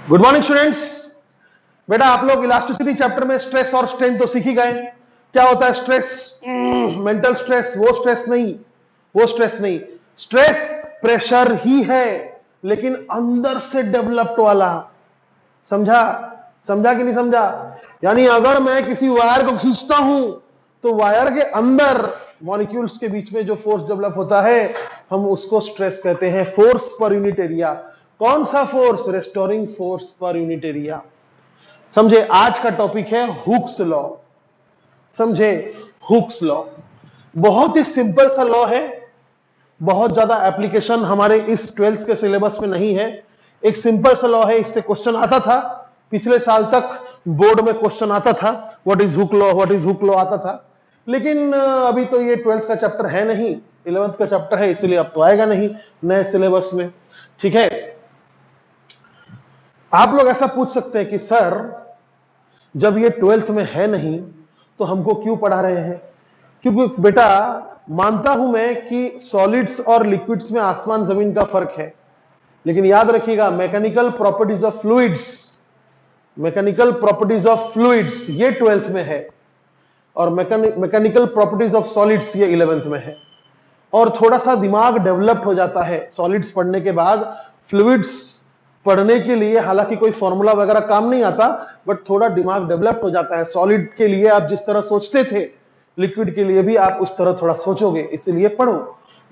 Good morning students. बेटा आप लोग इलास्टिसिटी चैप्टर में स्ट्रेस और स्ट्रेन तो सीख ही गए। क्या होता है स्ट्रेस? मेंटल स्ट्रेस, वो स्ट्रेस नहीं, वो स्ट्रेस नहीं। स्ट्रेस प्रेशर ही है, लेकिन अंदर से डेवलप्ड वाला। समझा? समझा कि नहीं समझा? यानी अगर मैं किसी वायर को खींचता हूं तो वायर के अंदर मॉलिक्यूल्स के बीच में जो फोर्स डेवलप होता है हम उसको स्ट्रेस कहते हैं, फोर्स पर यूनिट एरिया। कौन सा force? Restoring force per unit area. समझे? आज का टॉपिक है हुक्स लॉ। समझे? हुक्स लॉ बहुत ही सिंपल सा लॉ है, बहुत ज्यादा एप्लीकेशन हमारे इस 12th के सिलेबस में नहीं है। एक सिंपल सा लॉ है, इससे क्वेश्चन आता था पिछले साल तक, बोर्ड में क्वेश्चन आता था what is Hooke law, what is Hooke law आता था। लेकिन अभी तो ये 12th का चैप्टर है नहीं, 11th का चैप्टर है, इसलिए अब तो आएगा नहीं नए सिलेबस में। ठीक है, आप लोग ऐसा पूछ सकते हैं कि सर जब ये 12th में है नहीं तो हमको क्यों पढ़ा रहे हैं? क्योंकि बेटा मानता हूं मैं कि सॉलिड्स और लिक्विड्स में आसमान जमीन का फर्क है, लेकिन याद रखिएगा mechanical properties of fluids, mechanical properties of fluids ये 12th में है, और मैकेनिकल प्रॉपर्टीज ऑफ सॉलिड्स ये 11th में है। और थोड़ा सा दिमाग डेवलप्ड हो जाता है सॉलिड्स पढ़ने के बाद। फ्लूइड्स पढ़ने के लिए हालांकि कोई फॉर्मूला वगैरह काम नहीं आता, बट थोड़ा दिमाग डेवलप्ड हो जाता है। सॉलिड के लिए आप जिस तरह सोचते थे लिक्विड के लिए भी आप उस तरह थोड़ा सोचोगे, इसीलिए पढ़ो।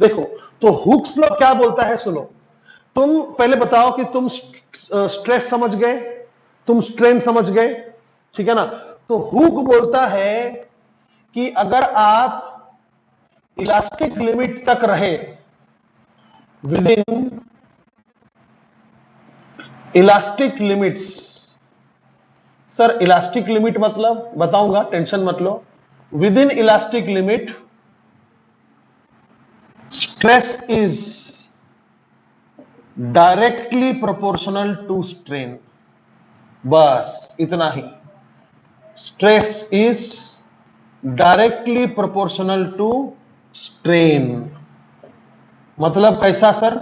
देखो तो हुक्स लॉ क्या बोलता है, सुनो। तुम पहले बताओ कि तुम स्ट्रेस समझ गए, तुम स्ट्रेन समझ गए, ठीक है ना? तो हुक बोलता है कि अगर आप इलास्टिक लिमिट तक रहे, within elastic limits. Sir elastic limit मतलब बताऊंगा, टेंशन मत लो। Within elastic limit stress is directly proportional to strain. बस इतना ही। Stress is directly proportional to strain. मतलब कैसा सर?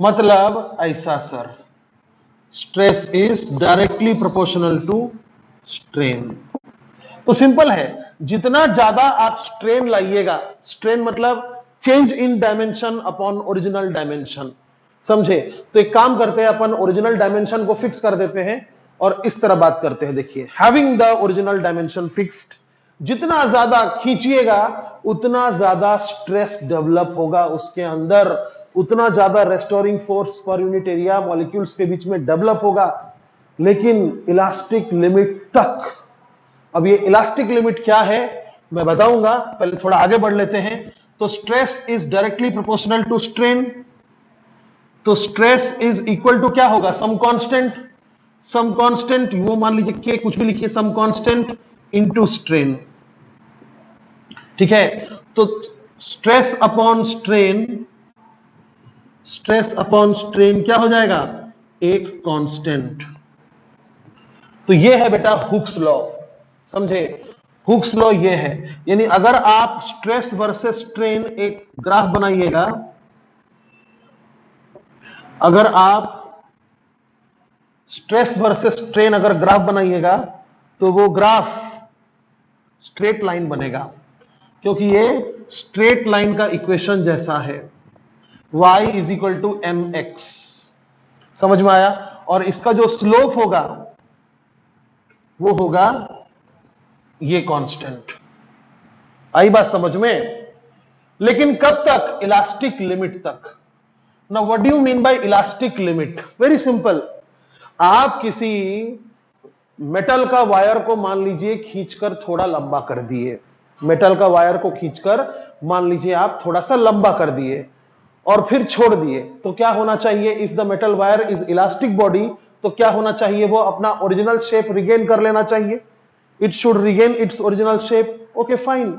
मतलब ऐसा sir, stress is directly proportional to strain. तो सिंपल है, जितना ज्यादा आप स्ट्रेन लाइएगा, स्ट्रेन मतलब change in dimension upon original dimension. समझे? तो एक काम करते हैं, अपन ओरिजिनल डायमेंशन को फिक्स कर देते हैं और इस तरह बात करते हैं। देखिए, having the original dimension fixed, जितना ज्यादा खींचिएगा उतना ज्यादा स्ट्रेस डेवलप होगा उसके अंदर, उतना ज्यादा restoring force per unit area molecules के बीच में डेवलप होगा, लेकिन इलास्टिक लिमिट तक। अब ये इलास्टिक लिमिट क्या है मैं बताऊंगा, पहले थोड़ा आगे बढ़ लेते हैं। तो stress is directly proportional to strain, तो स्ट्रेस इज इक्वल टू क्या होगा? सम कांस्टेंट, सम कांस्टेंट वो मान लीजिए के, कुछ भी लिखिए, सम कांस्टेंट इनटू स्ट्रेन। ठीक है, तो stress upon strain, stress upon strain क्या हो जाएगा? एक कांस्टेंट। तो ये है बेटा हुक्स लॉ। समझे? हुक्स लॉ ये है, यानी अगर आप स्ट्रेस वर्सेस स्ट्रेन एक ग्राफ बनाइएगा, अगर आप स्ट्रेस वर्सेस स्ट्रेन अगर ग्राफ बनाइएगा तो वो ग्राफ स्ट्रेट लाइन बनेगा, क्योंकि ये स्ट्रेट लाइन का इक्वेशन जैसा है, y is equal to mx। समझ में आया? और इसका जो स्लोप होगा वो होगा ये कांस्टेंट। आई बात समझ में? लेकिन कब तक? इलास्टिक लिमिट तक। Now what do you mean by elastic limit? Very simple, आप किसी मेटल का वायर को मान लीजिए खींचकर थोड़ा लंबा कर दिए, मेटल का वायर को खींचकर मान लीजिए आप थोड़ा सा लंबा कर दिए और फिर छोड़ दिए, तो क्या होना चाहिए? If the metal wire is elastic body, तो क्या होना चाहिए? वो अपना ओरिजिनल शेप रिगेन कर लेना चाहिए। It should regain its original shape. Okay fine,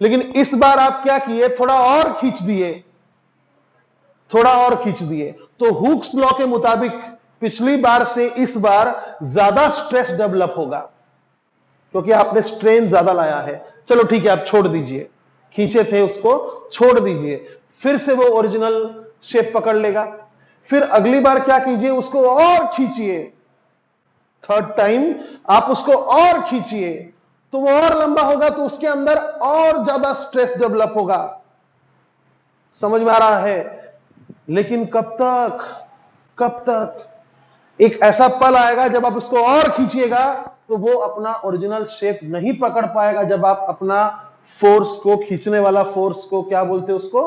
लेकिन इस बार आप क्या किए? थोड़ा और खींच दिए, थोड़ा और खींच दिए। तो हुक्स लॉ के मुताबिक पिछली बार से इस बार ज्यादा स्ट्रेस डेवलप होगा, क्योंकि आपने स्ट्रेन ज्यादा लाया है। चलो ठीक है, आप छोड़ दीजिए, खींचे थे उसको छोड़ दीजिए, फिर से वो ओरिजिनल शेप पकड़ लेगा। फिर अगली बार क्या कीजिए, उसको और खींचिए, थर्ड टाइम आप उसको और खींचिए, तो वो और लंबा होगा, तो उसके अंदर और ज्यादा स्ट्रेस डेवलप होगा। समझ में आ रहा है? लेकिन कब तक, कब तक? एक ऐसा पल आएगा जब आप उसको और खींचिएगा तो वो अपना ओरिजिनल शेप नहीं पकड़ पाएगा। जब आप अपना फोर्स को, खींचने वाला फोर्स को क्या बोलते हैं उसको,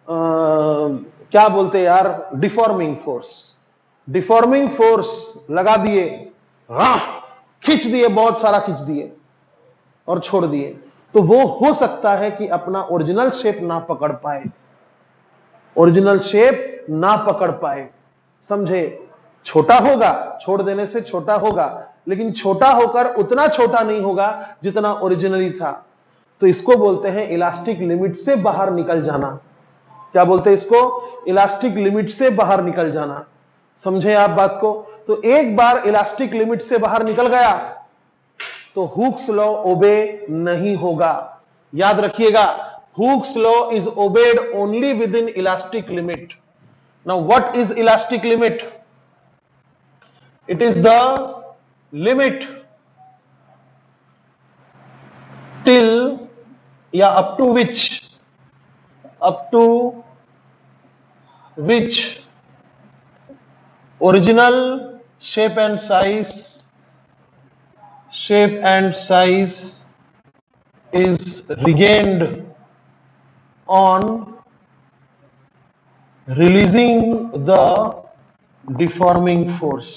क्या बोलते हैं यार, डिफॉर्मिंग फोर्स। डिफॉर्मिंग फोर्स लगा दिए, हाँ, खींच दिए, बहुत सारा खींच दिए और छोड़ दिए, तो वो हो सकता है कि अपना ओरिजिनल शेप ना पकड़ पाए, ओरिजिनल शेप ना पकड़ पाए। समझे? छोटा होगा, छोड़ देने से छोटा होगा, लेकिन छोटा होकर उतना छोटा नहीं होगा जितना ओरिजिनली था। तो इसको बोलते हैं इलास्टिक लिमिट से बाहर निकल जाना। क्या बोलते हैं इसको? इलास्टिक लिमिट से बाहर निकल जाना। समझे आप बात को? तो एक बार इलास्टिक लिमिट से बाहर निकल गया तो हुक्स लॉ ओबे नहीं होगा। याद रखिएगा, Hooke's law is obeyed only within elastic limit. Now what is elastic limit? It is the limit till या up to which original shape and size is regained on releasing the deforming force।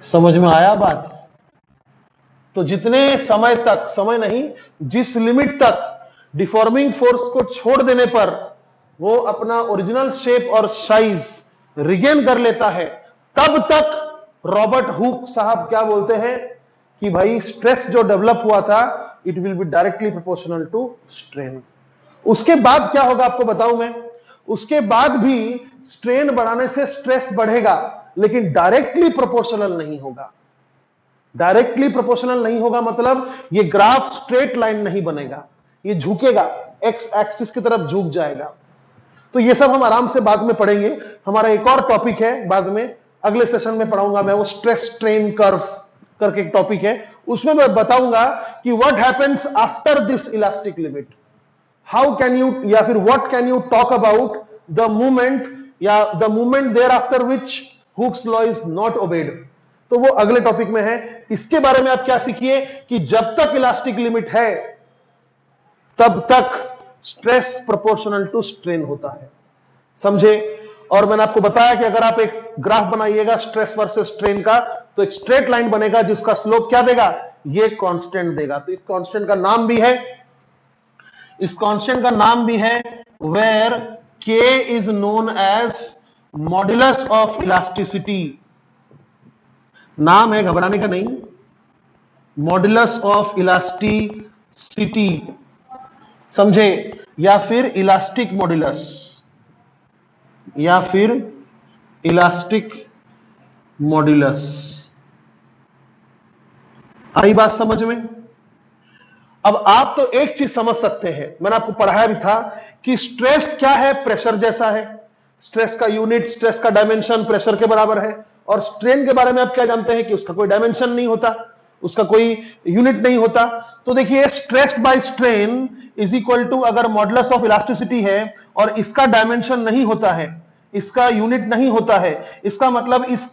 समझ में आया बात? तो जितने समय तक, समय नहीं, जिस लिमिट तक डिफॉर्मिंग फोर्स को छोड़ देने पर वो अपना ओरिजिनल शेप और साइज रिगेन कर लेता है, तब तक रॉबर्ट हुक साहब क्या बोलते हैं कि भाई स्ट्रेस जो डेवलप हुआ था it will be directly proportional to strain. उसके बाद क्या होगा आपको बताऊं मैं, उसके बाद भी स्ट्रेन बढ़ाने से स्ट्रेस बढ़ेगा, लेकिन डायरेक्टली प्रोपोर्शनल नहीं होगा। डायरेक्टली प्रोपोर्शनल नहीं होगा मतलब ये ग्राफ स्ट्रेट लाइन नहीं बनेगा, ये झुकेगा, एक्स एक्सिस की तरफ झुक जाएगा। तो ये सब हम आराम से बाद में पढ़ेंगे। हमारा एक और टॉपिक है, बाद में अगले सेशन में पढ़ाऊंगा मैं, वो स्ट्रेस स्ट्रेन कर्व करके एक टॉपिक है, उसमें मैं बताऊंगा कि what happens after this elastic limit, how can you, या फिर what can you talk about the movement, या the movement there after which Hooke's law is not obeyed. तो वो अगले टॉपिक में है। इसके बारे में आप क्या सीखिए कि जब तक इलास्टिक लिमिट है तब तक स्ट्रेस प्रोपोर्शनल टू स्ट्रेन होता है। समझे? और मैंने आपको बताया कि अगर आप एक ग्राफ बनाइएगा स्ट्रेस वर्सेस स्ट्रेन का, तो एक स्ट्रेट लाइन बनेगा जिसका स्लोप क्या देगा, ये कांस्टेंट देगा। तो इस कांस्टेंट का नाम भी है, इस कांस्टेंट का नाम भी है where K is known as modulus of elasticity. नाम है, घबराने का नहीं, मॉड्यूलस ऑफ इलास्टिसिटी। समझे? या फिर इलास्टिक मॉड्यूलस, या फिर इलास्टिक मॉड्यूलस। आई बात समझ में? अब आप तो एक चीज समझ सकते हैं, मैंने आपको पढ़ाया भी था कि स्ट्रेस क्या है, प्रेशर जैसा है। स्ट्रेस का यूनिट, स्ट्रेस का डायमेंशन प्रेशर के बराबर है। और स्ट्रेन के बारे में आप क्या जानते हैं कि उसका कोई डायमेंशन नहीं होता, उसका कोई यूनिट नहीं होता। तो देखिए, stress by strain is equal to, अगर मॉडुलस ऑफ इलास्टिसिटी है और इसका डायमेंशन नहीं होता है, इसका यूनिट नहीं होता है, इसका मतलब इस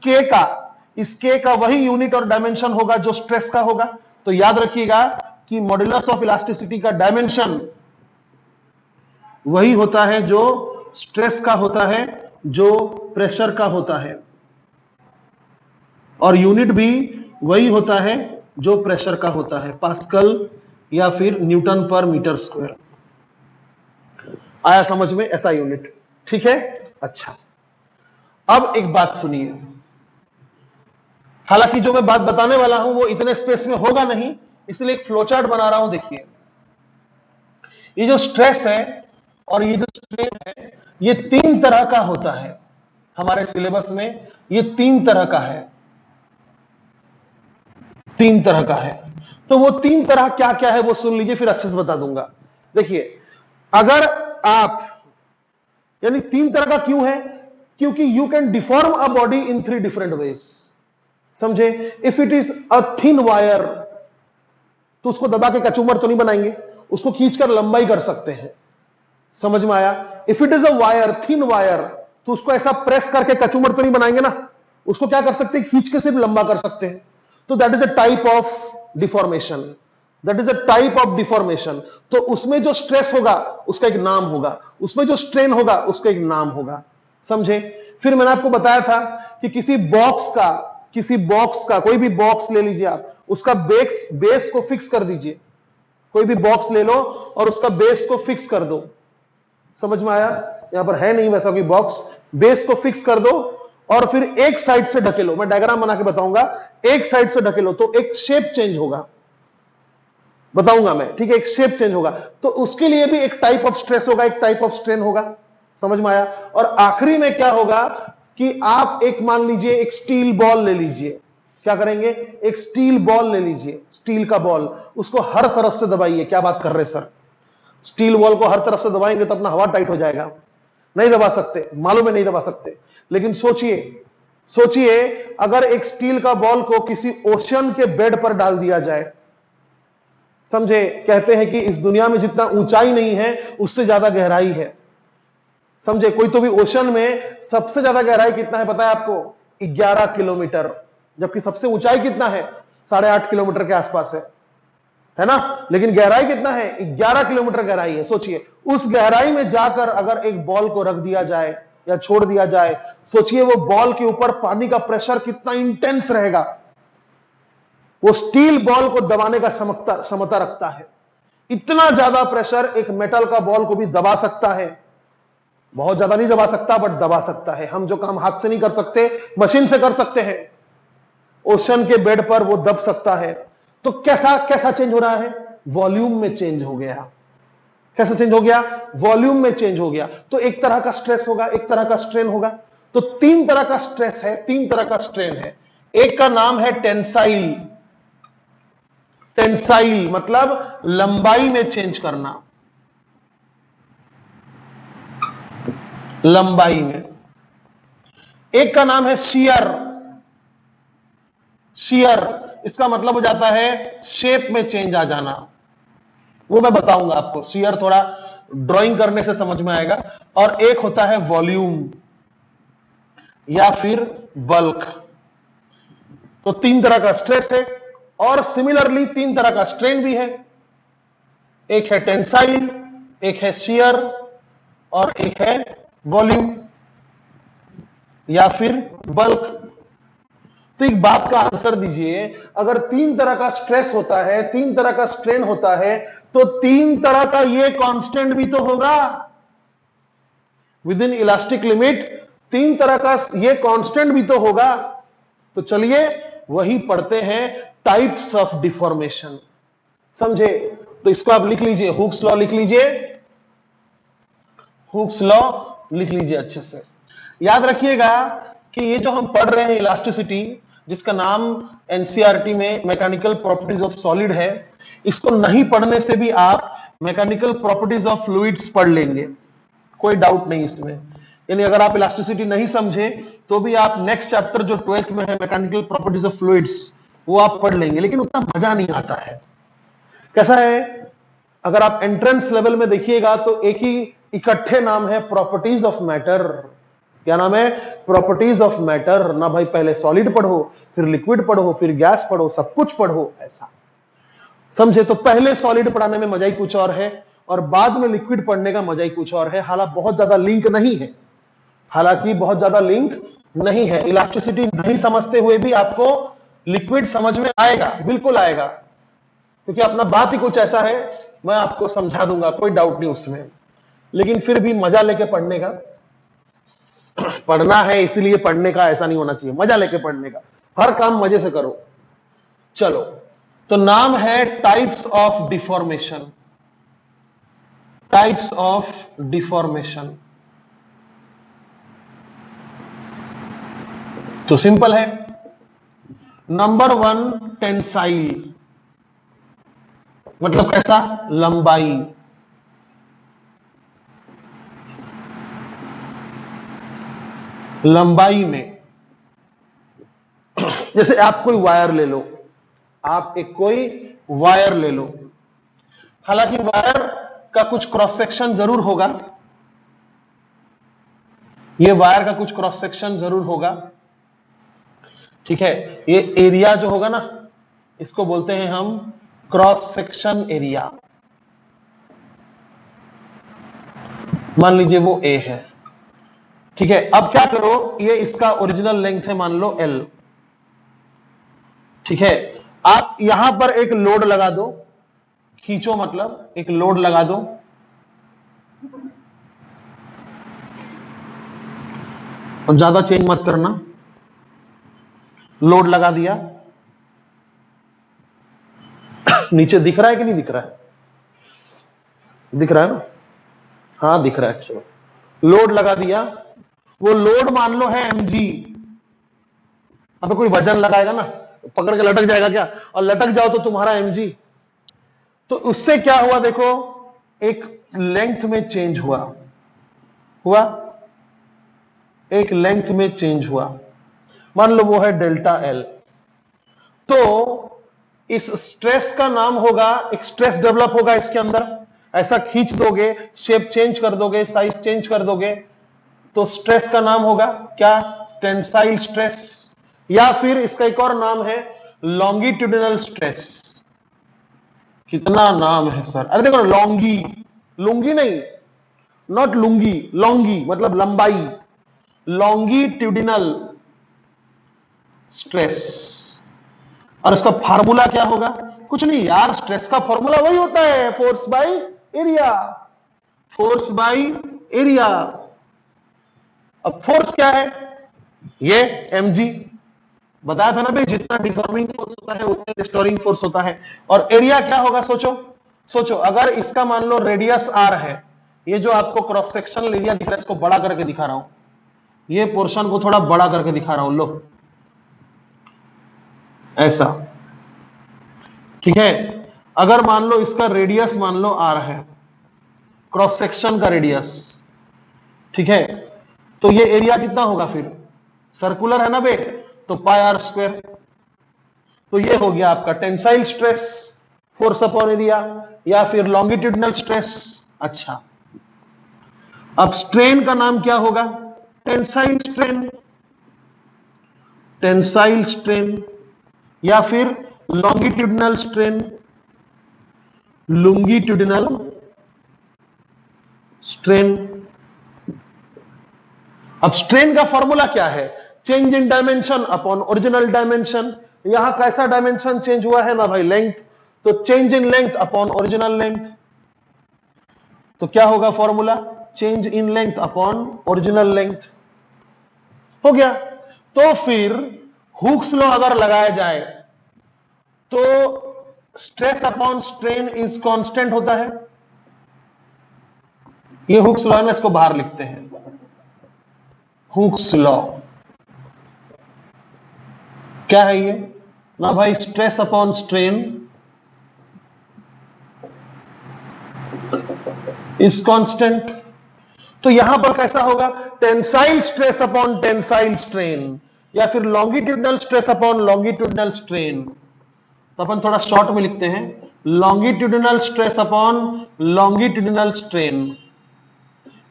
के का वही यूनिट और डायमेंशन होगा जो स्ट्रेस का होगा। तो याद रखिएगा कि मॉडुलस ऑफ इलास्टिसिटी का डायमेंशन वही होता है जो स्ट्रेस का होता है, जो प्रेशर का होता है, और यूनिट भी वही होता है जो प्रेशर का होता है, पास्कल या फिर न्यूटन पर मीटर स्क्वायर। आया समझ में? ऐसा यूनिट, ठीक है? अच्छा, अब एक बात सुनिए, हालांकि जो मैं बात बताने वाला हूं वो इतने स्पेस में होगा नहीं, इसलिए एक फ्लोचार्ट बना रहा हूं। देखिए, ये जो स्ट्रेस है और ये जो स्ट्रेन है, ये तीन तरह का होता है। हमारे सिलेबस में ये तीन तरह का है, तीन तरह का है। तो वो तीन तरह क्या क्या है वो सुन लीजिए, फिर अच्छे से बता दूंगा। देखिए, अगर आप यानी 3 तरह का क्यों है? क्योंकि you can deform a body in 3 different ways. समझे? If it is a thin wire तो उसको दबा के कचूमर तो नहीं बनाएंगे, उसको खींचकर लंबाई कर सकते हैं। समझ में आया? If it is a wire, thin wire, तो उसको ऐसा प्रेस करके कचूमर तो नहीं बनाएंगे ना, उसको क्या कर सकते हैं? खींच के सिर्फ लंबा कर सकते हैं। तो that is a type of deformation, that is a type of deformation. तो उसमें जो स्ट्रेस होगा उसका एक नाम होगा, उसमें जो स्ट्रेन होगा उसका एक नाम होगा। समझे? फिर मैंने आपको बताया था कि किसी बॉक्स का कोई भी बॉक्स ले लीजिए आप, उसका बेस को फिक्स कर दीजिए। कोई भी बॉक्स ले लो और उसका बेस को फिक्स कर दो। समझ में आया? यहां पर है नहीं वैसा कोई बॉक्स। बेस को फिक्स कर दो और फिर एक साइड से ढकेलो, मैं डायग्राम बना के बताऊंगा। एक साइड से ढकेलो तो एक शेप चेंज होगा, बताऊंगा मैं, ठीक है? एक शेप चेंज होगा। तो उसके लिए भी एक टाइप ऑफ स्ट्रेस होगा, एक टाइप ऑफ स्ट्रेन होगा। समझ में आया? और आखिरी में क्या होगा कि आप एक मान लीजिए एक स्टील बॉल ले लीजिए। क्या करेंगे? एक स्टील बॉल ले लीजिए, स्टील का बॉल, उसको हर तरफ से दबाइए। क्या बात कर रहे सर? स्टील बॉल को हर तरफ से दबाएंगे तो अपना हवा टाइट हो जाएगा। नहीं दबा सकते, मालूम है नहीं दबा सकते। लेकिन सोचिए अगर एक स्टील का बॉल को किसी ओशन के बेड पर डाल दिया जाए। समझे? कहते हैं कि इस दुनिया में जितना ऊंचाई नहीं है उससे ज्यादा गहराई है। समझे? कोई तो भी ओशन में सबसे ज्यादा गहराई कितना है पता है आपको? 11 किलोमीटर, जबकि सबसे ऊंचाई कितना है? 8.5 किलोमीटर के आसपास है ना? लेकिन गहराई कितना है? 11 किलोमीटर गहराई है। सोचिए उस गहराई में जाकर अगर एक बॉल को रख दिया जाए या छोड़ दिया जाए, सोचिए वो बॉल के ऊपर पानी का प्रेशर कितना इंटेंस रहेगा। वो स्टील बॉल को दबाने का क्षमता रखता है। इतना ज्यादा प्रेशर एक मेटल का बॉल को भी दबा सकता है। बहुत ज्यादा नहीं दबा सकता बट दबा सकता है। हम जो काम हाथ से नहीं कर सकते मशीन से कर सकते हैं। ओशन के बेड पर वो दब सकता है। तो कैसा चेंज हो रहा है? वॉल्यूम में चेंज हो गया। कैसे चेंज हो गया? वॉल्यूम में चेंज हो गया। तो एक तरह का स्ट्रेस होगा, एक तरह का स्ट्रेन होगा। तो 3 तरह का स्ट्रेस है, 3 तरह का स्ट्रेन है। एक का नाम है टेंसाइल। टेंसाइल मतलब लंबाई में चेंज करना, लंबाई में। एक का नाम है शियर। शियर इसका मतलब हो जाता है शेप में चेंज आ जाना। वो मैं बताऊंगा आपको, शियर थोड़ा ड्राइंग करने से समझ में आएगा। और एक होता है वॉल्यूम या फिर बल्क। तो 3 तरह का स्ट्रेस है और सिमिलरली 3 तरह का स्ट्रेन भी है। एक है टेंसाइल, एक है शियर और एक है वॉल्यूम या फिर बल्क। तो एक बात का आंसर दीजिए, अगर 3 तरह का स्ट्रेस होता है, 3 तरह का स्ट्रेन होता है, तो 3 तरह का ये कांस्टेंट भी तो होगा विद इन इलास्टिक लिमिट। 3 तरह का ये कांस्टेंट भी तो होगा। तो चलिए वही पढ़ते हैं, टाइप्स ऑफ डिफॉर्मेशन। समझे? तो इसको आप लिख लीजिए, हुक्स लॉ लिख लीजिए, हुक्स लॉ लिख लीजिए अच्छे से। याद रखिएगा कि ये जो हम पढ़ रहे हैं इलास्टिसिटी, जिसका नाम एनसीईआरटी में मैकेनिकल प्रॉपर्टीज ऑफ सॉलिड है, इसको नहीं पढ़ने से भी आप मैकेनिकल प्रॉपर्टीज ऑफ फ्लूइड्स पढ़ लेंगे, कोई डाउट नहीं इसमें। यानी अगर आप इलास्टिसिटी नहीं समझे तो भी आप नेक्स्ट चैप्टर जो 12th में है मैकेनिकल प्रॉपर्टीज ऑफ फ्लूइड्स, वो आप पढ़ लेंगे, लेकिन उतना मजा नहीं आता है। कैसा है? अगर आप एंट्रेंस लेवल में देखिएगा तो एक ही इकट्ठे नाम है प्रॉपर्टीज ऑफ मैटर। क्या नाम है? प्रॉपर्टीज ऑफ मैटर ना भाई। पहले सॉलिड पढ़ो, फिर लिक्विड पढ़ो, फिर गैस पढ़ो, सब कुछ पढ़ो, ऐसा। समझे? तो पहले सॉलिड पढ़ाने में मजा ही कुछ और है और बाद में लिक्विड पढ़ने का मजा ही कुछ और है। हालांकि बहुत ज्यादा लिंक नहीं है, हालांकि बहुत ज्यादा लिंक नहीं है। इलास्टिसिटी नहीं समझते हुए भी आपको लिक्विड समझ में आएगा, बिल्कुल आएगा, क्योंकि अपना बात ही कुछ ऐसा है। मैं आपको समझा दूंगा, कोई डाउट नहीं उसमें। लेकिन फिर भी मजा लेके पढ़ने का, पढ़ना है इसीलिए पढ़ने का ऐसा नहीं होना चाहिए, मजा लेके पढ़ने का। हर काम मजे से करो। चलो, तो नाम है types of deformation. Types of deformation तो सिंपल है। नंबर 1 टेंसाइल, मतलब कैसा? लंबाई। लंबाई में, जैसे आप कोई वायर ले लो, आप एक कोई वायर ले लो, हालांकि वायर का कुछ क्रॉस सेक्शन जरूर होगा, ये वायर का कुछ क्रॉस सेक्शन जरूर होगा, ठीक है। ये एरिया जो होगा ना, इसको बोलते हैं हम क्रॉस सेक्शन एरिया। मान लीजिए वो ए है, ठीक है। अब क्या करो, ये इसका ओरिजिनल लेंथ है मान लो L, ठीक है। आप यहां पर एक लोड लगा दो, खींचो मतलब एक लोड लगा दो, और ज्यादा चेंज मत करना, लोड लगा दिया। नीचे दिख रहा है कि नहीं दिख रहा है? दिख रहा है ना? हाँ दिख रहा है। चलो लोड लगा दिया, वो लोड मान लो है mg। अब कोई वजन लगाएगा ना, पकड़ के लटक जाएगा क्या? और लटक जाओ तो तुम्हारा mg। तो उससे क्या हुआ देखो, एक लेंथ में चेंज हुआ, एक लेंथ में चेंज हुआ, मान लो वो है डेल्टा L। तो इस स्ट्रेस का नाम होगा, एक स्ट्रेस डेवलप होगा इसके अंदर, ऐसा खींच दोगे, शेप चेंज कर दोगे, साइज चेंज कर दोगे, तो स्ट्रेस का नाम होगा क्या? टेंसाइल स्ट्रेस, या फिर इसका एक और नाम है लॉन्गिट्यूडिनल स्ट्रेस। कितना नाम है सर? अरे देखो लॉन्गी, लुंगी नहीं, नॉट लुंगी, लॉन्गी मतलब लंबाई, लॉन्गिट्यूडिनल स्ट्रेस। और इसका फार्मूला क्या होगा? कुछ नहीं यार, स्ट्रेस का फार्मूला वही होता है, force by area, force by area. अब फोर्स क्या है? ये mg बताया था ना भाई, जितना डिफॉर्मिंग फोर्स होता है उतना रिस्टोरिंग फोर्स होता है। और एरिया क्या होगा? सोचो अगर इसका मान लो रेडियस r है, ये जो आपको क्रॉस सेक्शनल एरिया दिख रहा है, इसको बड़ा करके दिखा रहा हूं, ये पोर्शन को थोड़ा बड़ा करके दिखा रहा हूं, लो ऐसा, ठीक है। अगर मान लो इसका रेडियस मान लो r है, क्रॉस सेक्शन का रेडियस, ठीक है, तो ये एरिया कितना होगा? फिर सर्कुलर है ना बे, तो पाई r स्क्वायर। तो ये हो गया आपका tensile stress, force upon area, या फिर लॉन्गिट्यूडिनल स्ट्रेस। अच्छा, अब स्ट्रेन का नाम क्या होगा? टेंसाइल स्ट्रेन, टेंसाइल स्ट्रेन, या फिर लॉन्गिट्यूडिनल स्ट्रेन, लॉन्गिट्यूडिनल स्ट्रेन। अब स्ट्रेन का फॉर्मूला क्या है? Change in dimension upon original dimension. यहां कैसा डायमेंशन चेंज हुआ है ना भाई? लेंथ, तो change in length upon original length. तो क्या होगा formula? Change in length upon original length. हो गया। तो फिर हुक्स लॉ अगर लगाया जाए तो stress upon strain is constant होता है। ये हुक्स लॉ है ना, इसको बाहर लिखते हैं, हुक्स लॉ। क्या है ये ना भाई? Stress upon strain is constant. तो यहां पर कैसा होगा? Tensile stress upon tensile strain, या फिर longitudinal stress upon longitudinal strain. तो अपन थोड़ा शॉर्ट में लिखते हैं, longitudinal stress upon longitudinal strain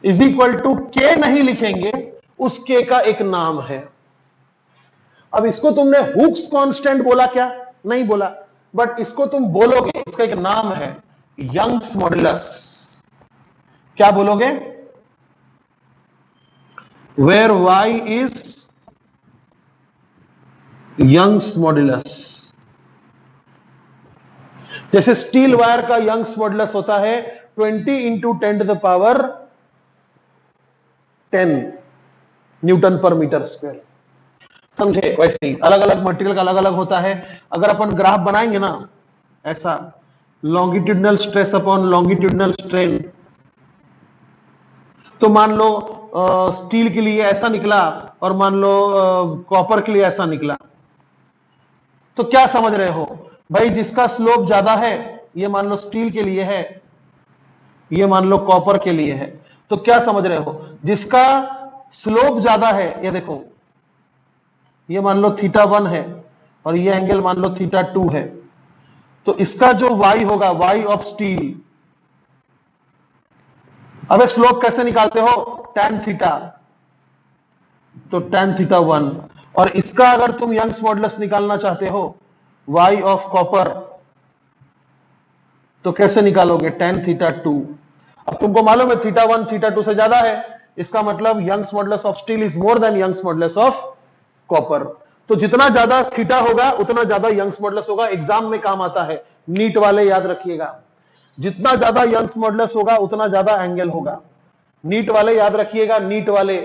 is equal to के नहीं लिखेंगे, उस के का एक नाम है। अब इसको तुमने हुक्स कांस्टेंट बोला क्या? नहीं बोला, बट इसको तुम बोलोगे, इसका एक नाम है यंग्स मॉडुलस। क्या बोलोगे? Where y is Young's modulus. जैसे स्टील वायर का यंग्स मॉडुलस होता है 20 into 10 to the power 10 newton per metre square. समझे? वैसे ही अलग अलग मटेरियल का अलग अलग होता है। अगर अपन ग्राफ बनाएंगे ना ऐसा, longitudinal stress upon longitudinal strain, तो मान लो स्टील के लिए ऐसा निकला और मान लो कॉपर के लिए ऐसा निकला, तो क्या समझ रहे हो भाई? जिसका स्लोप ज्यादा है, ये मान लो स्टील के लिए है, ये मान लो कॉपर के लिए है, तो क्या समझ रहे हो? जिसका स्लोप ज्यादा है, ये देखो, ये मान लो θ1 है और ये एंगल मान लो θ2 है, तो इसका जो y होगा, y ऑफ स्टील, अबे स्लोप कैसे निकालते हो, tan थीटा, तो tan θ1, और इसका अगर तुम यंग्स मॉडुलस निकालना चाहते हो y ऑफ कॉपर, तो कैसे निकालोगे, tan θ2। अब तुमको मालूम है θ1 θ2 से ज्यादा है, इसका मतलब Young's modulus of steel is more than Young's modulus of copper. तो जितना ज्यादा थीटा होगा उतना ज्यादा यंग्स मॉडुलस होगा, एग्जाम में काम आता है, नीट वाले याद रखिएगा, जितना ज्यादा यंग्स मॉडुलस होगा उतना ज्यादा एंगल होगा। नीट वाले याद रखिएगा, नीट वाले,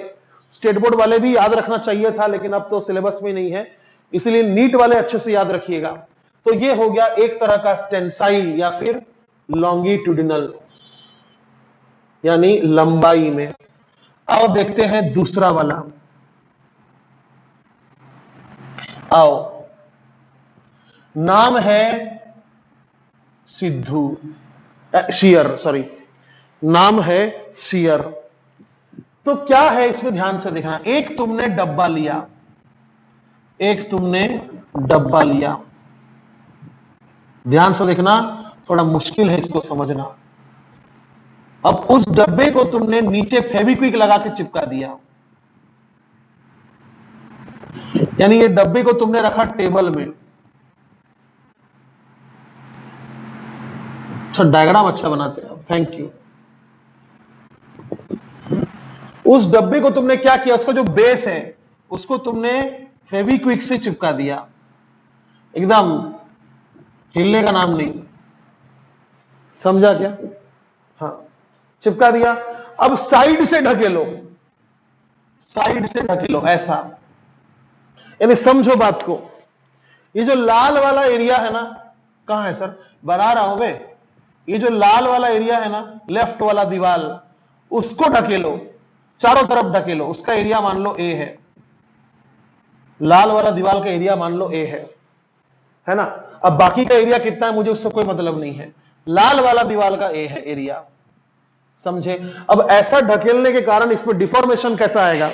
स्टेट बोर्ड वाले भी याद रखना चाहिए था लेकिन अब तो सिलेबस में नहीं है, इसलिए नीट वाले अच्छे से याद रखिएगा। तो ये हो गया एक तरह का टेंसाइल या फिर लॉन्गिट्यूडिनल, यानी लंबाई में। आओ देखते हैं दूसरा वाला, आओ, नाम है सिद्धू, शियर, सॉरी, नाम है शियर। तो क्या है इसमें ध्यान से देखना, एक तुमने डब्बा लिया, एक तुमने डब्बा लिया, ध्यान से देखना, थोड़ा मुश्किल है इसको समझना। अब उस डब्बे को तुमने नीचे फेविक्विक लगा के चिपका दिया, यानी ये डब्बे को तुमने रखा टेबल में। अच्छा, डायग्राम अच्छा बनाते हैं, थैंक यू। उस डब्बे को तुमने क्या किया, उसका जो बेस है उसको तुमने फेविक्विक से चिपका दिया, एकदम हिलने का नाम नहीं, समझा क्या? हाँ, चिपका दिया। अब साइड से ढकेलो, साइड से ढकेलो ऐसा, यानी समझो बात को, ये जो लाल वाला एरिया है ना, कहां है सर, बना रहा हूं बे, ये जो लाल वाला एरिया है ना, लेफ्ट वाला दीवार, उसको ढकेलो, चारों तरफ ढकेलो, उसका एरिया मान लो ए है, लाल वाला दीवार का एरिया मान लो ए है ना। अब बाकी का एरिया कितना है मुझे उससे कोई मतलब नहीं है, लाल वाला दीवार का ए है एरिया, समझे। अब ऐसा ढकेलने के कारण इसमें डिफॉर्मेशन कैसा आएगा,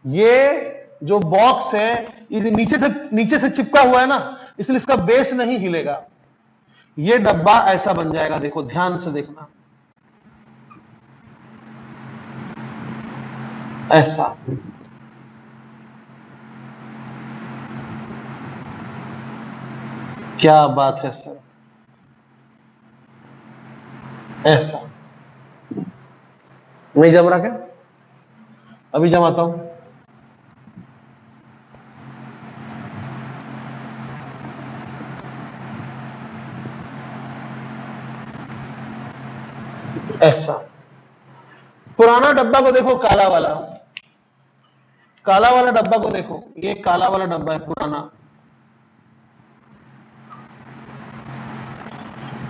ये जो बॉक्स है ये नीचे से चिपका हुआ है ना, इसलिए इसका बेस नहीं हिलेगा, ये डब्बा ऐसा बन जाएगा। देखो ध्यान से देखना, ऐसा, क्या बात है सर, ऐसा नहीं जम रहा क्या, अभी जमाता हूं। ऐसा, पुराना डब्बा को देखो, काला वाला, काला वाला डब्बा को देखो, ये काला वाला डब्बा है पुराना,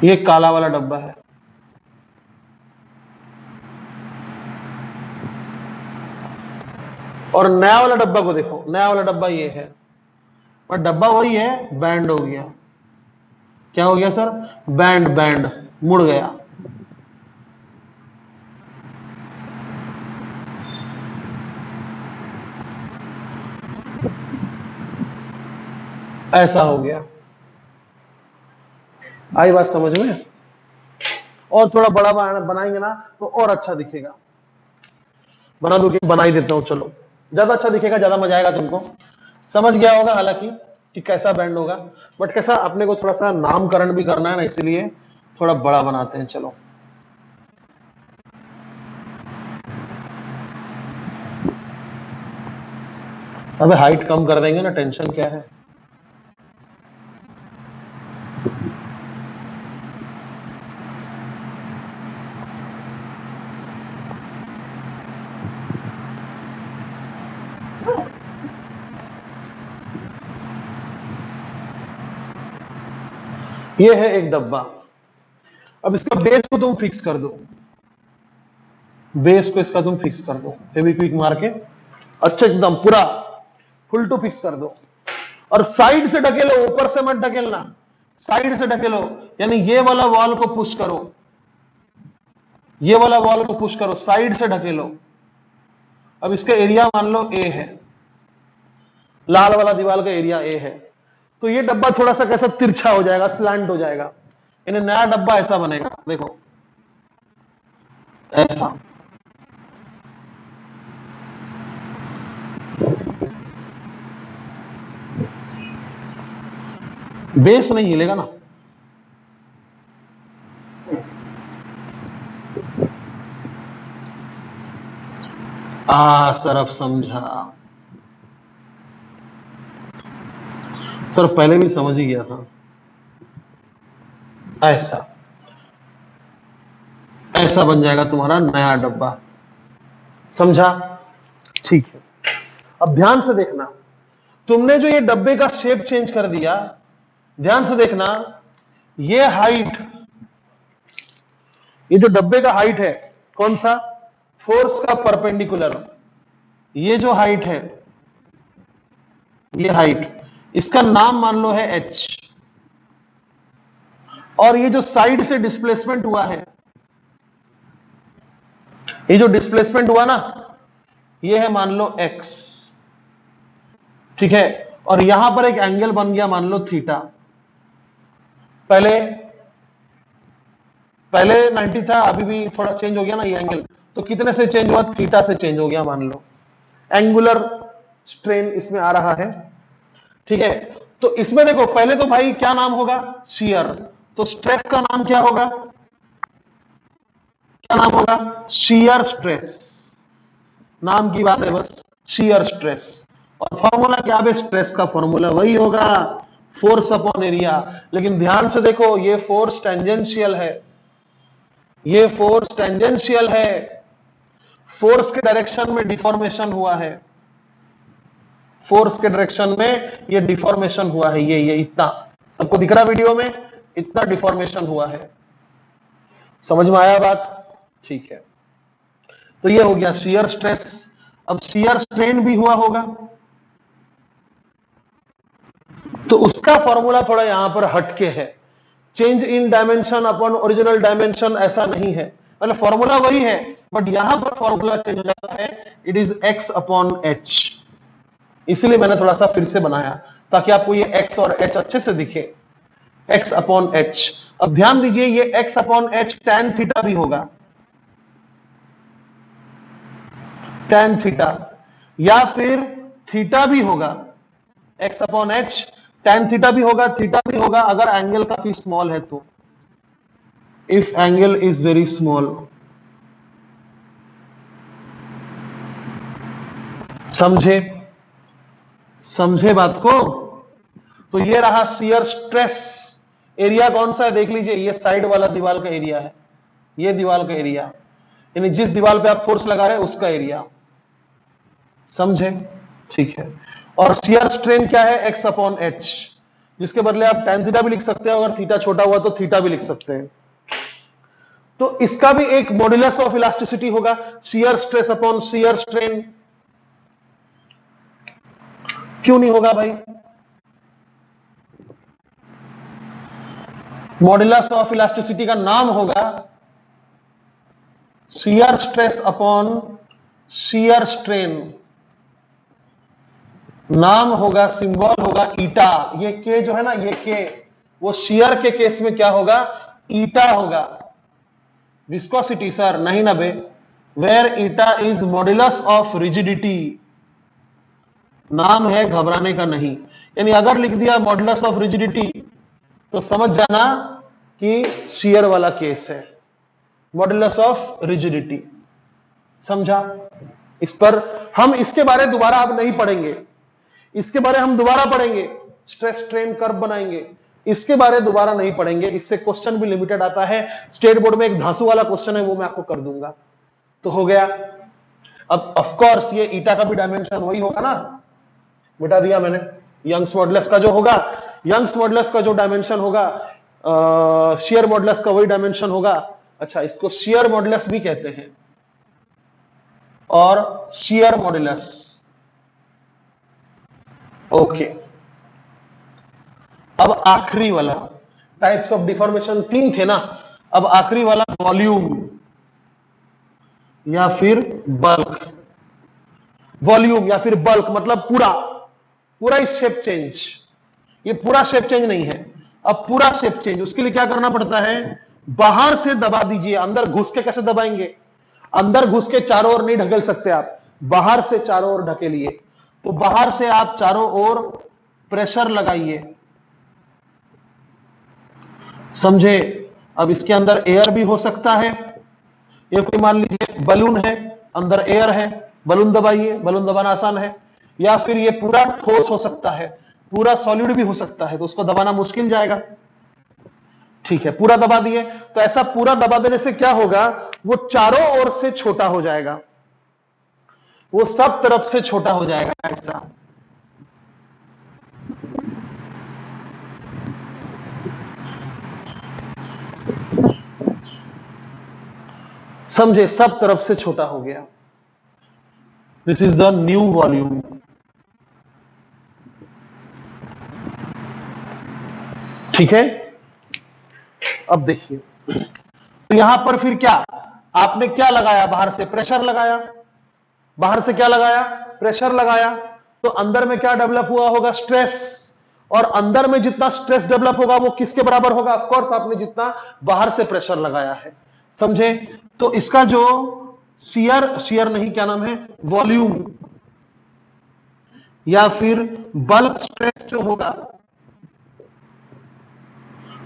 ये काला वाला डब्बा है, और नया वाला डब्बा को देखो, नया वाला डब्बा ये है, और डब्बा वही है, बैंड हो गया, क्या हो गया सर, बैंड मुड़ गया। ऐसा हो गया, आई बात समझ में। और थोड़ा बड़ा बनाएंगे ना तो और अच्छा दिखेगा, बना दो, बना ही देता हूं, चलो, ज्यादा अच्छा दिखेगा, ज्यादा मजा आएगा, तुमको समझ गया होगा हालांकि कि कैसा बैंड होगा, बट कैसा अपने को थोड़ा सा नामकरण भी करना है ना, इसलिए थोड़ा बड़ा बनाते हैं। चलो, अबे हाइट कम कर देंगे ना, टेंशन क्या है। ये है एक डब्बा, अब इसका बेस को तुम फिक्स कर दो, बेस को इसका तुम फिक्स कर दो, फेविक्विक मार के अच्छा एकदम पूरा फुल टू फिक्स कर दो, और साइड से ढकेलो, ऊपर से मत ढकेलना, साइड से ढकेलो, यानी ये वाला वॉल को पुश करो, ये वाला वॉल को पुश करो, साइड से ढकेलो, अब इसका एरिया मान लो ए है, लाल वाला दीवार का एरिया ए है, तो ये डब्बा थोड़ा सा कैसा तिरछा हो जाएगा, स्लैंट हो जाएगा, यानी नया डब्बा ऐसा बनेगा, देखो ऐसा। बेस नहीं हिलेगा ना, सर अब समझा, सर पहले भी समझ ही गया था। ऐसा ऐसा बन जाएगा तुम्हारा नया डब्बा, समझा? ठीक है, अब ध्यान से देखना, तुमने जो ये डब्बे का शेप चेंज कर दिया, ध्यान से देखना, ये हाइट, ये जो डब्बे का हाइट है कौन सा, फोर्स का परपेंडिकुलर, ये जो हाइट है, ये हाइट, इसका नाम मान लो है h, और ये जो साइड से डिस्प्लेसमेंट हुआ है, ये जो डिस्प्लेसमेंट हुआ ना, ये है मान लो x, ठीक है, और यहां पर एक एंगल बन गया मान लो थीटा, पहले 90 था, अभी भी थोड़ा चेंज हो गया ना ये एंगल, तो कितने से चेंज हुआ, थीटा से चेंज हो गया मान लो, एंगुलर स्ट्रेन इसमें आ रहा है, ठीक है। तो इसमें देखो पहले तो भाई क्या नाम होगा, शियर, तो स्ट्रेस का नाम क्या होगा, क्या नाम होगा, शियर स्ट्रेस, नाम की बात है बस, शियर स्ट्रेस, और फॉर्मूला क्या है, स्ट्रेस का फॉर्मूला वही होगा, फोर्स अपॉन एरिया। लेकिन ध्यान से देखो, ये फोर्स टेंजेंशियल है, ये फोर्स टेंजेंशियल है, फोर्स के डायरेक्शन में डिफॉर्मेशन हुआ है, फोर्स के डायरेक्शन में ये डिफॉर्मेशन हुआ है, ये इतना, सबको दिख रहा वीडियो में, इतना डिफॉर्मेशन हुआ है, समझ में आया बात? ठीक है, तो ये हो गया शियर स्ट्रेस। अब शियर स्ट्रेन भी हुआ होगा, तो उसका फॉर्मूला थोड़ा यहां पर हटके है, change in dimension upon original dimension ऐसा नहीं है, मतलब फॉर्मूला वही है, बट यहां पर फॉर्मूला चेंज हो जाता है, it is x upon h, इसलिए मैंने थोड़ा सा फिर से बनाया ताकि आपको ये x और h अच्छे से दिखे, x अपॉन h। अब ध्यान दीजिए, ये x upon h tan theta भी होगा, tan थीटा, या फिर थीटा भी होगा, x upon h tan theta भी होगा, थीटा भी होगा अगर एंगल काफी स्मॉल है तो, if angle is very small, समझे बात को? तो ये रहा शियर स्ट्रेस, एरिया कौन सा है देख लीजिए, ये साइड वाला दीवार का एरिया है, ये दीवार का एरिया, यानी जिस दीवार पे आप फोर्स लगा रहे हैं उसका एरिया, समझे? ठीक है, और शियर स्ट्रेन क्या है, x अपॉन h, जिसके बदले आप tan थीटा भी लिख सकते हैं, अगर थीटा छोटा हुआ तो थीटा भी लिख सकते हैं। तो इसका भी एक मॉड्यूलस ऑफ इलास्टिसिटी होगा, shear stress upon shear strain, क्यों नहीं होगा भाई, मॉड्यूलस ऑफ इलास्टिसिटी का नाम होगा shear stress upon shear strain, नाम होगा, सिंबल होगा ईटा, ये के जो है ना, ये के, वो शियर के केस में क्या होगा, ईटा होगा। विस्कोसिटी सर नहीं ना बे, where eta is modulus of rigidity, नाम है, घबराने का नहीं, यानी अगर लिख दिया मॉड्यूलस ऑफ रिजिडिटी तो समझ जाना कि शियर वाला केस है, मॉड्यूलस ऑफ रिजिडिटी, समझा? इस पर हम इसके बारे दोबारा अब नहीं पढ़ेंगे, इसके बारे हम दोबारा पढ़ेंगे, स्ट्रेस स्ट्रेन कर्व बनाएंगे, इसके बारे दोबारा नहीं पढ़ेंगे, इससे क्वेश्चन भी लिमिटेड आता है, स्टेट बोर्ड में एक धांसू वाला क्वेश्चन है वो मैं आपको कर दूंगा, तो हो गया। अब ऑफ कोर्स ये ईटा का भी डायमेंशन वही होगा ना, बता दिया मैंने, यंग्स मॉडुलस का जो होगा, यंग्स मॉडुलस का जो डायमेंशन होगा, शियर मॉडुलस का वही डायमेंशन होगा। अच्छा, इसको शियर मॉडुलस भी कहते हैं और शियर मॉडुलस, ओके। अब आखिरी वाला, टाइप्स ऑफ डिफॉर्मेशन 3 थे ना, अब आखिरी वाला वॉल्यूम या फिर बल्क। वॉल्यूम या फिर बल्क मतलब पूरा शेप चेंज, ये पूरा शेप चेंज नहीं है, अब पूरा शेप चेंज, उसके लिए क्या करना पड़ता है, बाहर से दबा दीजिए। अंदर घुस के कैसे दबाएंगे, अंदर घुस के चारों ओर नहीं ढकेल सकते आप, बाहर से चारों ओर ढकेलिए। तो बाहर से आप चारों ओर प्रेशर लगाइए, समझे। अब इसके अंदर एयर भी हो सकता है, ये कोई मान लीजिए बलून है, अंदर एयर है, बलून दबाइए, बलून दबाना आसान है। या फिर ये पूरा ठोस हो सकता है, पूरा सॉलिड भी हो सकता है, तो उसको दबाना मुश्किल जाएगा। ठीक है, पूरा दबा दिए, तो ऐसा पूरा दबा देने से क्या होगा, वो चारों ओर से छोटा हो जाएगा, वो सब तरफ से छोटा हो जाएगा ऐसा। समझे, सब तरफ से छोटा हो गया। This is the new volume. ठीक है, अब देखिए, तो यहां पर फिर क्या, आपने क्या लगाया, बाहर से प्रेशर लगाया, बाहर से क्या लगाया, प्रेशर लगाया, तो अंदर में क्या डेवलप हुआ होगा, स्ट्रेस। और अंदर में जितना स्ट्रेस डेवलप होगा वो किसके बराबर होगा, ऑफ कोर्स आपने जितना बाहर से प्रेशर लगाया है, समझे। तो इसका जो शियर नहीं, क्या नाम है, वॉल्यूम या फिर बल्क स्ट्रेस जो होगा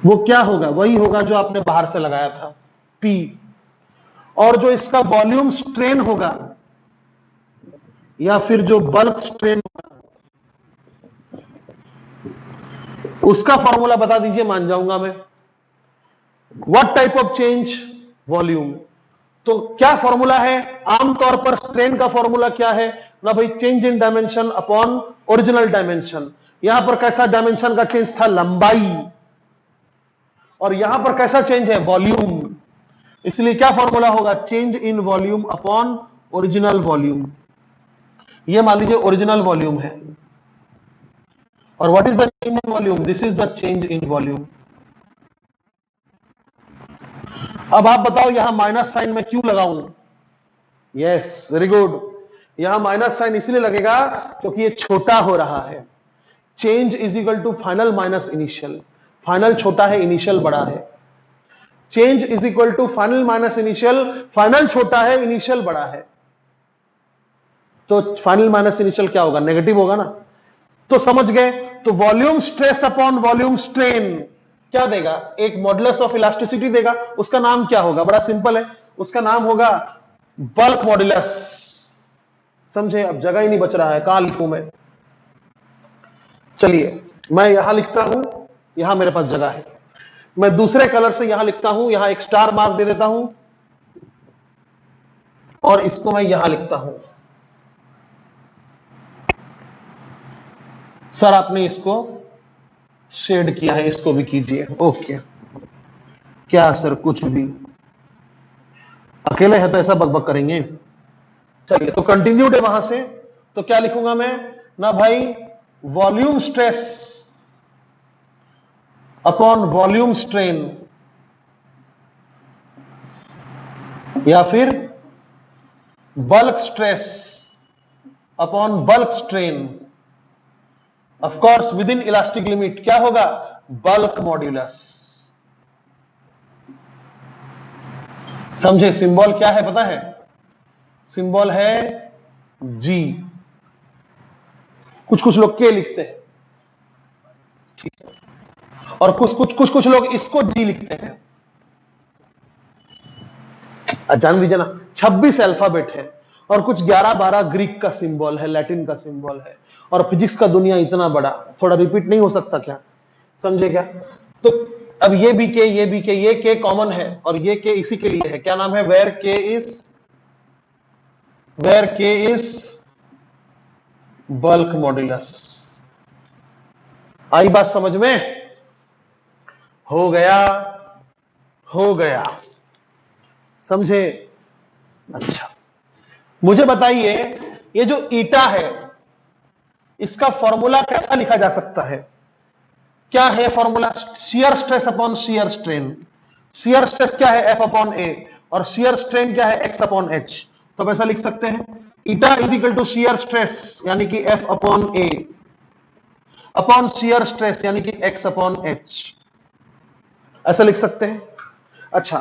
वो क्या होगा, वही होगा जो आपने बाहर से लगाया था, P। और जो इसका वॉल्यूम स्ट्रेन होगा या फिर जो बल्क स्ट्रेन होगा, उसका फॉर्मूला बता दीजिए, मान जाऊंगा मैं। What type of change, volume. तो क्या फॉर्मूला है, आमतौर पर स्ट्रेन का फॉर्मूला क्या है ना भाई, change in dimension upon original dimension. यहां पर कैसा डायमेंशन का चेंज था, लंबाई, और यहां पर कैसा चेंज है, वॉल्यूम। इसलिए क्या फॉर्मूला होगा, change in volume upon original volume. ये मान लीजिए ओरिजिनल वॉल्यूम है, और what is the change in volume, this is the change in volume. अब आप बताओ यहां माइनस साइन में क्यों लगाऊं, यस वेरी गुड, यहां माइनस साइन इसलिए लगेगा क्योंकि ये छोटा हो रहा है। Change is equal to final minus initial, final छोटा है, इनिशियल बड़ा है। Change is equal to final minus initial, final छोटा है, इनिशियल बड़ा है। तो फाइनल माइनस इनिशियल क्या होगा, नेगेटिव होगा ना। तो समझ गए, तो volume stress upon volume strain क्या देगा, एक मॉडुलस ऑफ इलास्टिसिटी देगा। उसका नाम क्या होगा, बड़ा सिंपल है, उसका नाम होगा बल्क मॉडुलस। समझे, अब जगह ही नहीं बच रहा है, कहां लिखूं मैं। चलिए मैं यहां लिखता हूं, यहां मेरे पास जगह है, मैं दूसरे कलर से यहां लिखता हूं, यहां एक स्टार मार्क दे देता हूं, और इसको मैं यहां लिखता हूं। सर आपने इसको शेड किया है, इसको भी कीजिए, ओके। क्या सर, कुछ भी, अकेले है तो ऐसा बकबक करेंगे। चलिए, तो कंटिन्यूड है वहां से, तो क्या लिखूंगा मैं ना भाई, volume stress upon volume strain, या फिर bulk stress upon bulk strain, of course with in elastic limit, क्या होगा, बल्क मॉड्यूलस। समझे, सिंबल क्या है पता है, सिंबल है जी, कुछ लोग के लिखते हैं, ठीक है, और कुछ लोग इसको जी लिखते हैं। जान लीजिए ना, 26 अल्फाबेट है, और कुछ 11-12 ग्रीक का सिंबल है, लैटिन का सिंबल है, और फिजिक्स का दुनिया इतना बड़ा, थोड़ा रिपीट नहीं हो सकता क्या, समझे क्या। तो अब ये भी के, ये के कॉमन है, और ये के इसी के लिए है, क्या नाम है, वेयर के इज बल्क मॉड्यूलस। आई बात समझ में, हो गया, समझे। अच्छा, मुझे बताइए, ये जो ईटा है इसका फॉर्मूला कैसा लिखा जा सकता है, क्या है formula, shear stress upon shear strain. Shear stress क्या है, F अपॉन A, और शियर स्ट्रेन क्या है, X अपॉन H। तो ऐसा लिख सकते हैं, eta is equal to shear stress यानी कि F upon A upon shear stress यानी कि X अपॉन एच। ऐसा लिख सकते हैं। अच्छा,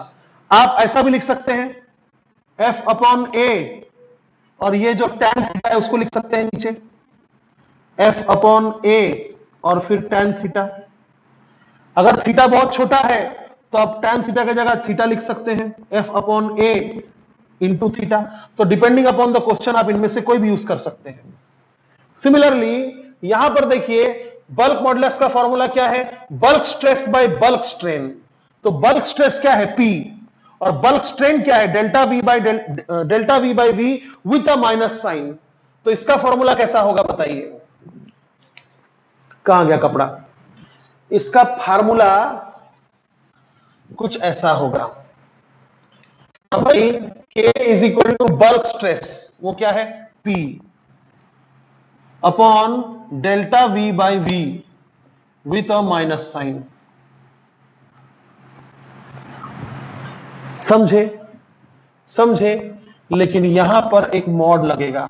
आप ऐसा भी लिख सकते हैं F अपॉन ए और ये जो tan थीटा है उसको लिख सकते हैं नीचे F अपॉन ए और फिर tan थीटा। अगर थीटा बहुत छोटा है तो आप tan थीटा की जगह थीटा लिख सकते हैं F अपॉन ए इंटू थीटा। तो डिपेंडिंग अपॉन द क्वेश्चन आप इनमें से कोई भी यूज कर सकते हैं। सिमिलरली यहां पर देखिए बल्क मॉडुलस का फॉर्मूला क्या है, bulk stress by bulk strain. तो बल्क स्ट्रेस क्या है P और बल्क स्ट्रेन क्या है delta V by V with a minus sign. तो इसका फॉर्मूला कैसा होगा बताइए, कहां गया कपड़ा। इसका फार्मूला कुछ ऐसा होगा भाई, K is equal to bulk stress, वो क्या है P upon delta V by V with a minus sign. समझे, लेकिन यहां पर एक मॉड लगेगा।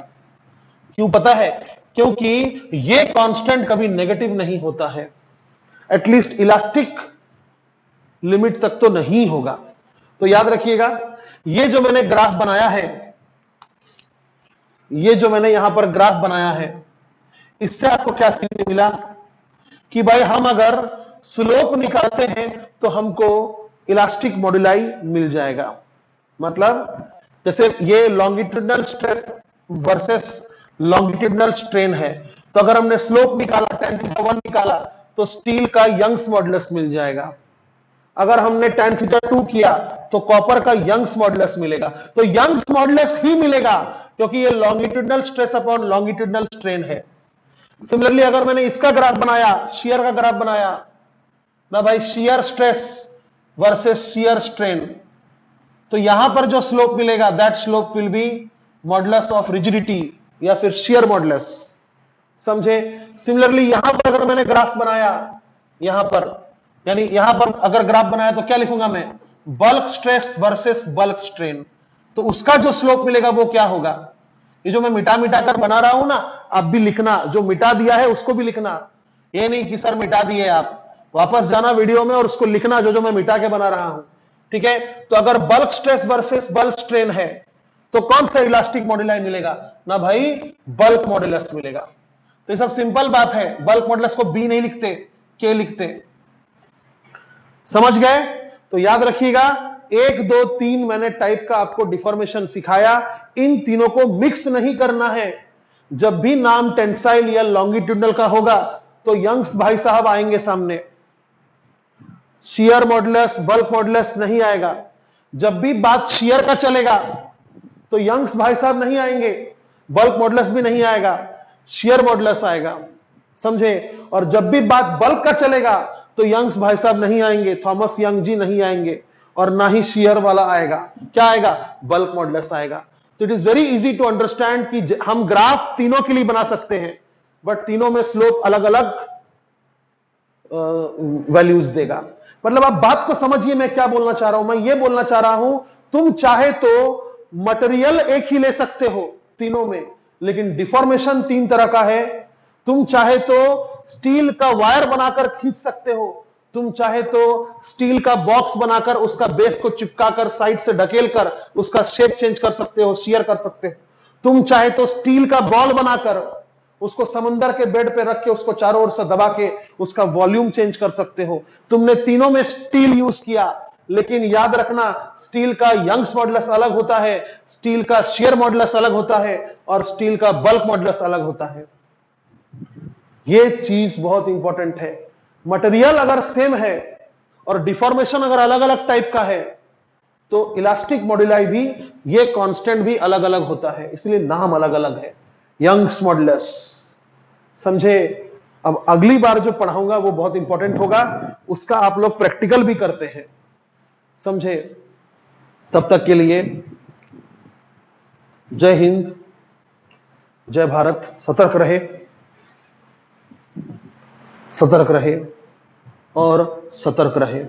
क्यों पता है, क्योंकि ये कांस्टेंट कभी नेगेटिव नहीं होता है, एटलीस्ट इलास्टिक लिमिट तक तो नहीं होगा। तो याद रखिएगा, ये जो मैंने ग्राफ बनाया है, ये जो मैंने यहां पर ग्राफ बनाया है, इससे आपको क्या सीखने मिला कि भाई हम अगर स्लोप निकालते हैं तो हमको इलास्टिक मॉड्यूलाई मिल जाएगा। मतलब जैसे ये longitudinal stress versus longitudinal strain है, तो अगर हमने स्लोप निकाला tan थीटा 1 निकाला तो स्टील का यंग्स मॉडुलस मिल जाएगा। अगर हमने tan थीटा 2 किया तो कॉपर का यंग्स मॉडुलस मिलेगा। तो यंग्स मॉडुलस ही मिलेगा क्योंकि ये longitudinal stress upon longitudinal strain है। सिमिलरली अगर मैंने इसका ग्राफ बनाया, शियर का ग्राफ बनाया ना भाई, shear stress versus shear strain, तो यहां पर जो स्लोप मिलेगा that slope will be modulus of rigidity या फिर शियर मॉडुलस। समझे। सिमिलरली यहां पर अगर मैंने ग्राफ बनाया, यहां पर यानी यहां पर अगर ग्राफ बनाया तो क्या लिखूंगा मैं, bulk stress versus bulk strain, तो उसका जो स्लोप मिलेगा वो क्या होगा। ये जो मैं मिटा मिटा कर बना रहा हूं ना, आप भी लिखना, जो मिटा दिया है उसको भी लिखना। ये नहीं कि सर मिटा दिए, आप वापस जाना वीडियो में और उसको लिखना जो जो मैं मिटा के बना रहा हूं। ठीक है, तो अगर bulk stress versus bulk strain है तो कौन सा इलास्टिक मॉड्यूलाई मिलेगा ना भाई, बल्क मॉडुलस मिलेगा। तो ये सब सिंपल बात है, बल्क मॉडुलस को बी नहीं लिखते, के लिखते। समझ गए। तो याद रखिएगा 1 2 3 मैंने टाइप का आपको डिफॉर्मेशन सिखाया, इन तीनों को मिक्स नहीं करना है। जब भी नाम टेंसाइल या लॉन्गिट्यूडनल का होगा तो यंग्स भाई साहब आएंगे सामने, शियर मॉडुलस बल्क मॉडुलस नहीं आएगा। जब भी बात शियर का चलेगा तो यंग्स भाई साहब नहीं आएंगे, बल्क मॉडुलस भी नहीं आएगा, शियर मॉडुलस आएगा। समझे। और जब भी बात बल्क का चलेगा तो यंग्स भाई साहब नहीं आएंगे, थॉमस यंग जी नहीं आएंगे, और ना ही शियर वाला आएगा। क्या आएगा, बल्क मॉडुलस आएगा। तो it is very easy to understand कि हम ग्राफ तीनों के लिए बना सकते हैं, बट तीनों में स्लोप अलग अलग वैल्यूज देगा। मतलब आप बात को समझिए, मैं क्या बोलना चाह रहा हूं। मैं ये बोलना चाह रहा हूं, तुम चाहे तो मटेरियल एक ही ले सकते हो तीनों में, लेकिन डिफॉर्मेशन 3 तरह का है। तुम चाहे तो स्टील का वायर बनाकर खींच सकते हो, तुम चाहे तो स्टील का बॉक्स बनाकर उसका बेस को चिपकाकर साइड से ढकेल कर उसका शेप चेंज कर सकते हो, शियर कर सकते हो। तुम चाहे तो स्टील का बॉल बनाकर उसको समंदर के बेड पे रख के उसको चारों ओर से दबा के उसका वॉल्यूम चेंज कर सकते हो। तुमने तीनों में स्टील यूज किया, लेकिन याद रखना स्टील का यंग्स मॉडुलस अलग होता है, स्टील का शियर मॉडुलस अलग होता है, और स्टील का बल्क मॉडुलस अलग होता है। यह चीज बहुत इंपॉर्टेंट है। मटेरियल अगर सेम है और डिफॉर्मेशन अगर अलग अलग टाइप का है तो इलास्टिक मॉड्यूलाई भी, ये कांस्टेंट भी अलग अलग होता है, इसलिए नाम अलग अलग है, यंग्स मॉडुलस। समझे। अब अगली बार जो पढ़ाऊंगा वो बहुत इंपॉर्टेंट होगा, उसका आप लोग प्रैक्टिकल भी करते हैं। समझे। तब तक के लिए जय हिंद, जय भारत। सतर्क रहे, सतर्क रहे और सतर्क रहे।